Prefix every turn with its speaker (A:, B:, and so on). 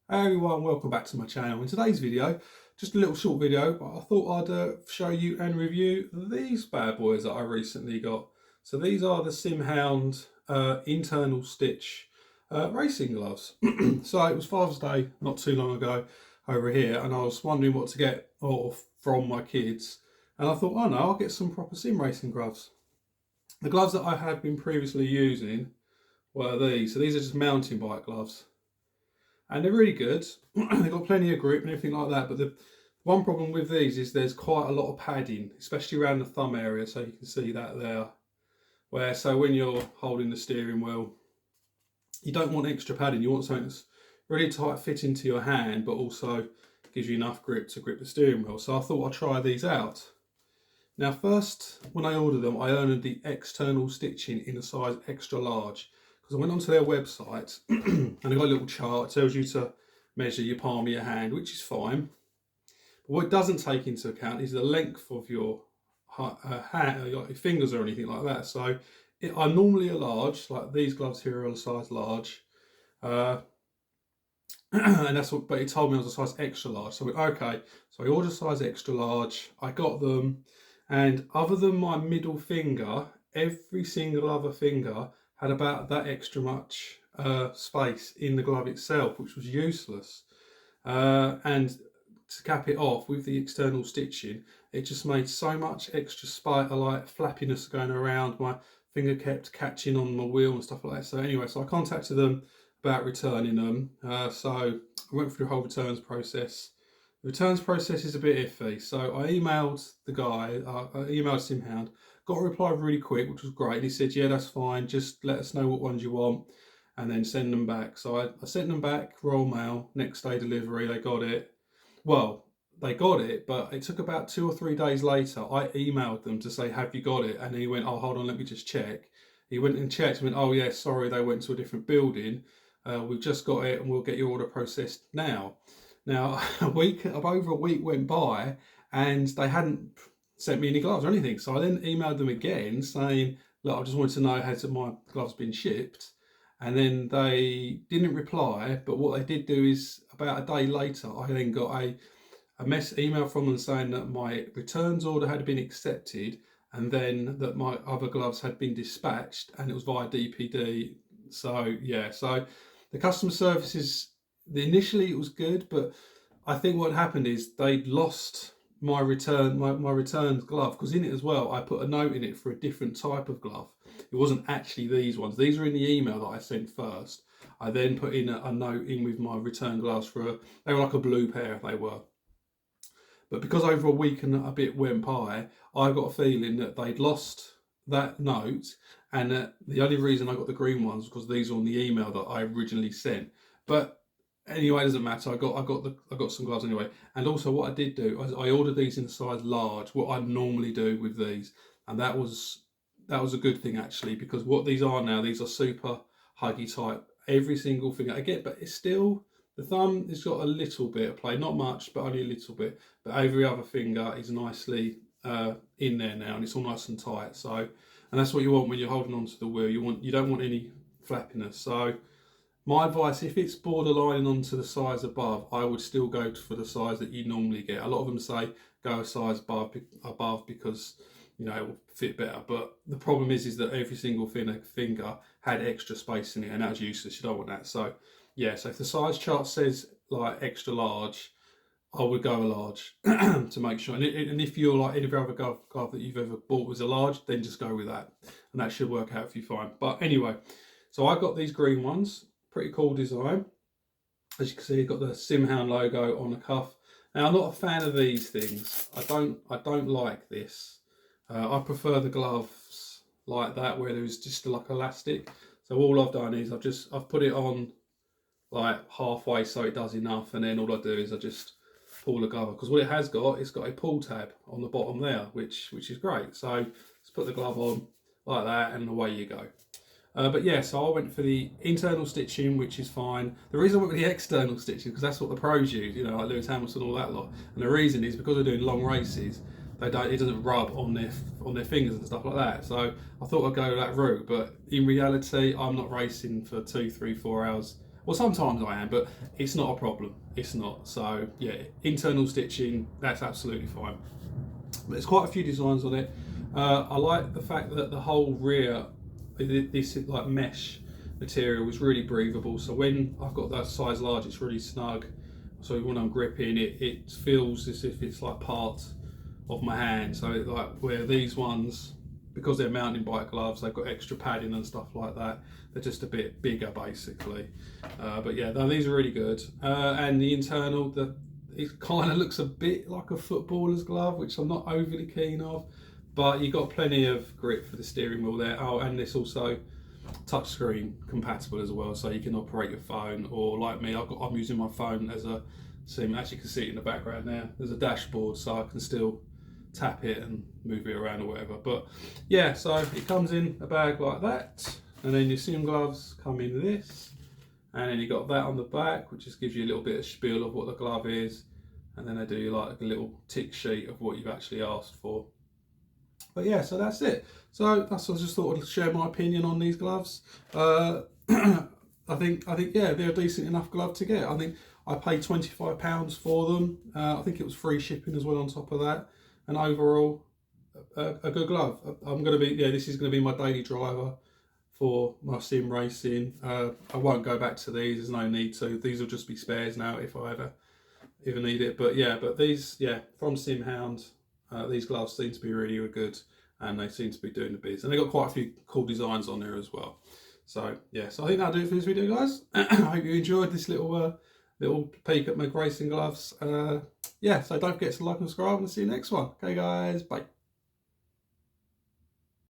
A: Hey everyone, welcome back to my channel. In today's video, just a little short video, but I thought I'd show you and review these bad boys that I recently got. So these are the Sim Hound internal stitch racing gloves. So it was Father's Day not too long ago over here, and I was wondering what to get from my kids. And I thought, oh no, I'll get some proper sim racing gloves. The gloves that I had been previously using were these. So these are just mountain bike gloves, and they're really good. They've got plenty of grip and everything like that, but the one problem with these is there's quite a lot of padding, especially around the thumb area, so you can see that there. So when you're holding the steering wheel, you don't want extra padding. You want something that's really tight fitting to your hand, but also gives you enough grip to grip the steering wheel. So I thought I'd try these out. Now first, when I ordered them, I ordered the external stitching in a size extra large, because I went onto their website and they got a little chart. It tells you to measure your palm of your hand, which is fine. But what it doesn't take into account is the length of your hand, your fingers or anything like that. So I'm normally a large, like these gloves here are a size large. And that's what, but it told me I was a size extra large. So okay, so I ordered a size extra large. I got them, and other than my middle finger, every single other finger had about that extra much space in the glove itself, which was useless. And to cap it off with the external stitching, it just made so much extra spite, like flappiness going around. My finger kept catching on my wheel and stuff like that. So anyway, so I contacted them about returning them. So I went through the whole returns process. The returns process is a bit iffy. So I emailed the guy, I emailed Sim Hound, got a reply really quick, which was great. And he said, yeah, that's fine. Just let us know what ones you want and then send them back. So I sent them back, Royal Mail, next day delivery, they got it. Well, they got it, but it took about 2 or 3 days later. I emailed them to say, have you got it? And he went, oh, hold on, let me just check. He went and checked and went, oh, yeah, sorry, they went to a different building. We've just got it and we'll get your order processed now. Now, over a week went by and they hadn't sent me any gloves or anything. So I then emailed them again saying, look, I just wanted to know has my gloves been shipped? And then they didn't reply. But what they did do is about a day later, I then got a email from them saying that my returns order had been accepted and then that my other gloves had been dispatched and it was via DPD. So yeah, so the customer service is, initially it was good, but I think what happened is they'd lost my returns glove, because in it as well I put a note in it for a different type of glove. It wasn't actually these ones. These are in the email that I sent first. I then put in a note in with my return gloves they were like a blue pair, they were. But because over a week and a bit went by, I got a feeling that they'd lost that note, and that the only reason I got the green ones was because these are on the email that I originally sent. But anyway, it doesn't matter. I got some gloves anyway. And also, what I did do is I ordered these in a size large, what I normally do with these, and that was a good thing actually, because what these are now, these are super huggy type. Every single thing I get, but it's still, the thumb has got a little bit of play, not much, but only a little bit. But every other finger is nicely in there now, and it's all nice and tight. So, and that's what you want when you're holding onto the wheel. You don't want any flappiness. So, my advice, if it's borderline onto the size above, I would still go for the size that you normally get. A lot of them say go a size above because it will fit better. But the problem is that every single finger had extra space in it, and that was useless. You don't want that. So yeah, so if the size chart says like extra large, I would go a large to make sure. And if you're like any other glove that you've ever bought was a large, then just go with that, and that should work out for you fine. But anyway, so I got these green ones. Pretty cool design. As you can see, you've got the Sim Hound logo on the cuff. Now, I'm not a fan of these things. I don't like this. I prefer the gloves like that, where there's just like elastic. So all I've done is I've put it on like halfway so it does enough, and then all I do is I just pull the glove, because what it has got, it's got a pull tab on the bottom there, which is great. So just put the glove on like that, and away you go. But yeah, so I went for the internal stitching, which is fine. The reason I went with the external stitching, because that's what the pros use, like Lewis Hamilton, all that lot. And the reason is because they're doing long races, it doesn't rub on their fingers and stuff like that. So I thought I'd go that route, but in reality, I'm not racing for 2, 3, 4 hours Well, sometimes I am, but it's not a problem. It's not. So yeah, internal stitching, that's absolutely fine. But there's quite a few designs on it. I like the fact that the whole rear, this like mesh material is really breathable. So when I've got that size large, it's really snug. So when I'm gripping it, it feels as if it's like part of my hand. So like where these ones, because they're mountain bike gloves, they've got extra padding and stuff like that. They're just a bit bigger basically. But yeah, no, these are really good. And the internal, it kind of looks a bit like a footballer's glove, which I'm not overly keen of. But you've got plenty of grip for the steering wheel there. Oh, and it's also touchscreen compatible as well, so you can operate your phone, or like me, I'm using my phone as a sim. As you can see it in the background there, there's a dashboard, so I can still tap it and move it around or whatever. But yeah, so it comes in a bag like that, and then your sim gloves come in this, and then you got that on the back, which just gives you a little bit of spiel of what the glove is, and then they do like a little tick sheet of what you've actually asked for. But yeah, so that's it. So that's, I just thought I'd share my opinion on these gloves. I think yeah, they're a decent enough glove to get. I think I paid £25 for them. I think it was free shipping as well on top of that. And overall, a good glove. I'm gonna be, yeah, this is gonna be my daily driver for my sim racing. I won't go back to these. There's no need to. These will just be spares now if I ever need it. But yeah, but these, yeah, from Sim Hound, these gloves seem to be really, really good, and they seem to be doing the biz. And they got quite a few cool designs on there as well. So yeah, so I think that'll do it for this video, guys. I hope you enjoyed this little peek at my racing gloves. Yeah, so don't forget to like and subscribe, and see you next one. Okay, guys, bye.